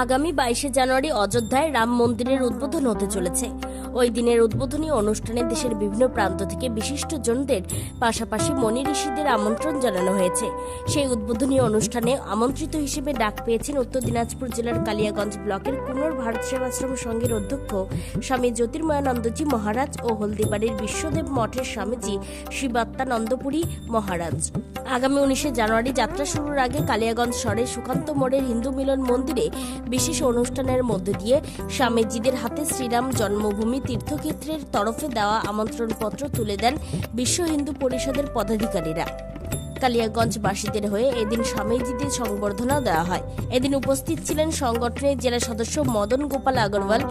আগামী 22শে জানুয়ারি অযোধ্যায় রাম মন্দিরের উদ্বোধন হতে চলেছে। ওই দিনের উদ্বোধনী অনুষ্ঠানে দেশের বিভিন্ন প্রান্ত থেকে বিশিষ্টজনদের পাশাপাশি মনি ঋষিদের আমন্ত্রণ জানানো হয়েছে। সেই উদ্বোধনী অনুষ্ঠানে আমন্ত্রিত হিসেবে ডাক পেয়েছেন উত্তর দিনাজপুর জেলার কালিয়াগঞ্জ ব্লকের কুনোর ভারত সেবাশ্রম সংঘের অধ্যক্ষ স্বামী জ্যোতির্ময়ানন্দজি মহারাজ ও হলদিবাড়ির বিশ্বদেব মঠের স্বামীজি শিবাত্মানন্দপুরী মহারাজ। আগামী 19শে জানুয়ারি যাত্রা শুরুর আগে কালিয়াগঞ্জ শহরের সুকান্ত মোড়ের হিন্দু মিলন মন্দিরে বিশেষ অনুষ্ঠানের মধ্য দিয়ে স্বামীজিদের হাতে শ্রীরাম জন্মভূমি তীর্থক্ষেত্রের তরফে দেওয়া আমন্ত্রণপত্র তুলে দেন বিশ্ব হিন্দু পরিষদের পদাধিকারীরা। কালিয়াগঞ্জবাসীদের হয়ে এদিন স্বামীজিদের সংবর্ধনা দেওয়া হয়। এদিন উপস্থিত ছিলেন সংগঠনের জেলা সদস্য মদন গোপাল আগরওয়াল,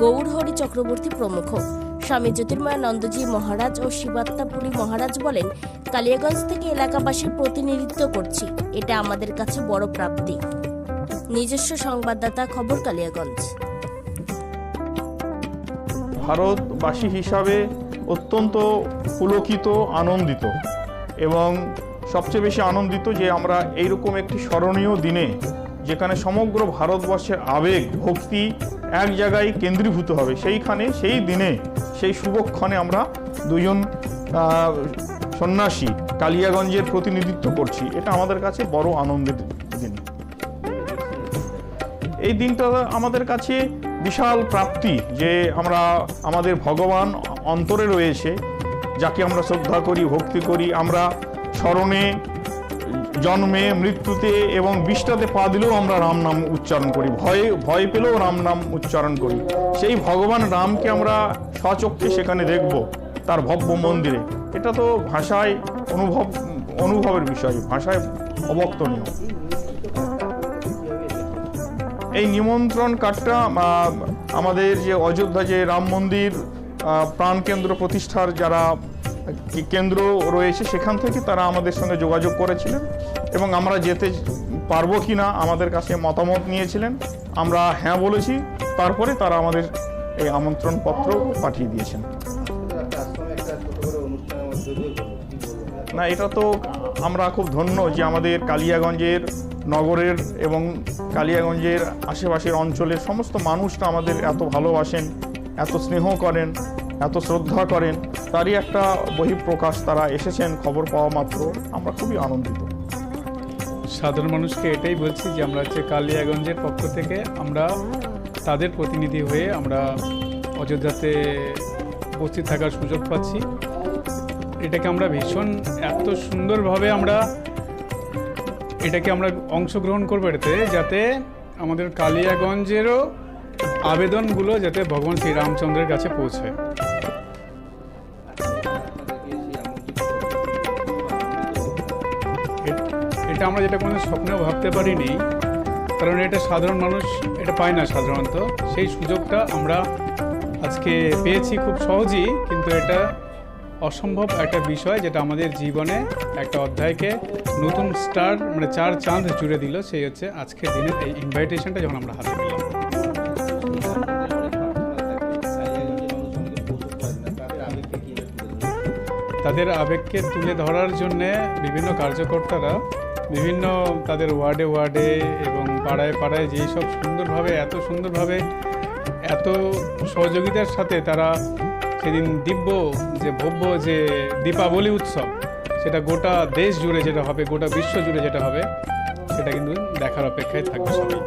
গৌরহরি চক্রবর্তী প্রমুখ। স্বামী জ্যোতির্ময়ানন্দজি মহারাজ ও শিবাত্মাপুরী মহারাজ বলেন, কালিয়াগঞ্জ থেকে এলাকাবাসীর প্রতিনিধিত্ব করছি, এটা আমাদের কাছে বড় প্রাপ্তি। নিজস্ব সংবাদদাতা, খবর কালিয়াগঞ্জ। ভারতবাসী হিসাবে অত্যন্ত পুলকিত, আনন্দিত এবং সবচেয়ে বেশি আনন্দিত যে আমরা এইরকম একটি স্মরণীয় দিনে, যেখানে সমগ্র ভারতবর্ষের আবেগ ভক্তি এক জায়গায় কেন্দ্রীভূত হবে, সেইখানে সেই দিনে সেই শুভক্ষণে আমরা দুজন সন্ন্যাসী কালিয়াগঞ্জের প্রতিনিধিত্ব করছি। এটা আমাদের কাছে বড় আনন্দের দিন। এই দিনটা আমাদের কাছে বিশাল প্রাপ্তি যে আমরা আমাদের ভগবান অন্তরে রয়েছে, যাকে আমরা শ্রদ্ধা করি, ভক্তি করি। আমরা স্মরণে, জন্মে, মৃত্যুতে এবং বিষ্টাতে পা দিলেও আমরা রাম নাম উচ্চারণ করি, ভয় পেলেও রাম নাম উচ্চারণ করি। সেই ভগবান রামকে আমরা স্বচক্ষে সেখানে দেখব তার ভব্য মন্দিরে। এটা তো ভাষায় অনুভবের বিষয়, ভাষায় অবক্তনীয়। এই নিমন্ত্রণ কার্ডটা আমাদের যে অযোধ্যা যে রাম মন্দির প্রাণকেন্দ্র প্রতিষ্ঠার যারা কেন্দ্র রয়েছে, সেখান থেকে তারা আমাদের সঙ্গে যোগাযোগ করেছিলেন এবং আমরা যেতে পারবো কি না আমাদের কাছে মতামত নিয়েছিলেন। আমরা হ্যাঁ বলেছি, তারপরে তারা আমাদের এই আমন্ত্রণপত্র পাঠিয়ে দিয়েছেন। না, এটা তো আমরা খুব ধন্য যে আমাদের কালিয়াগঞ্জের নগরের এবং কালিয়াগঞ্জের আশেপাশের অঞ্চলের সমস্ত মানুষরা আমাদের এত ভালোবাসেন, এত স্নেহ করেন, এত শ্রদ্ধা করেন। তারই একটা বহিঃপ্রকাশ। তারা এসেছেন খবর পাওয়া মাত্র, আমরা খুবই আনন্দিত। সাধারণ মানুষকে এটাই বলছি যে আমরা হচ্ছে কালিয়াগঞ্জের পক্ষ থেকে আমরা তাদের প্রতিনিধি হয়ে আমরা অযোধ্যাতে উপস্থিত থাকার সুযোগ পাচ্ছি। এটাকে আমরা ভীষণ এত সুন্দরভাবে এটাকে আমরা অংশগ্রহণ করবো এটাতে, যাতে আমাদের কালিয়াগঞ্জেরও আবেদনগুলো যাতে ভগবান শ্রীরামচন্দ্রের কাছে পৌঁছায়। এটা আমরা যেটা কোনো স্বপ্নেও ভাবতে পারিনি, কারণ এটা সাধারণ মানুষ এটা পায় না সাধারণত। সেই সুযোগটা আমরা আজকে পেয়েছি খুব সহজেই, কিন্তু এটা অসম্ভব একটা বিষয় যেটা আমাদের জীবনে একটা অধ্যায়কে নতুন স্টার মানে 4 চাঁদ জুড়ে দিল। সেই হচ্ছে আজকের দিনের এই ইনভাইটেশনটা যখন আমরা হাতে পেলাম। তাদের আবেগকে তুলে ধরার জন্যে বিভিন্ন কার্যকর্তারা বিভিন্ন তাদের ওয়ার্ডে এবং পাড়ায় যেই সব এত সুন্দরভাবে এত সহযোগিতার সাথে তারা সেদিন ভব্য যে দীপাবলি উৎসব, সেটা গোটা দেশ জুড়ে যেটা হবে, গোটা বিশ্ব জুড়ে যেটা হবে, সেটা কিন্তু দেখার অপেক্ষায় থাকবে সবাই।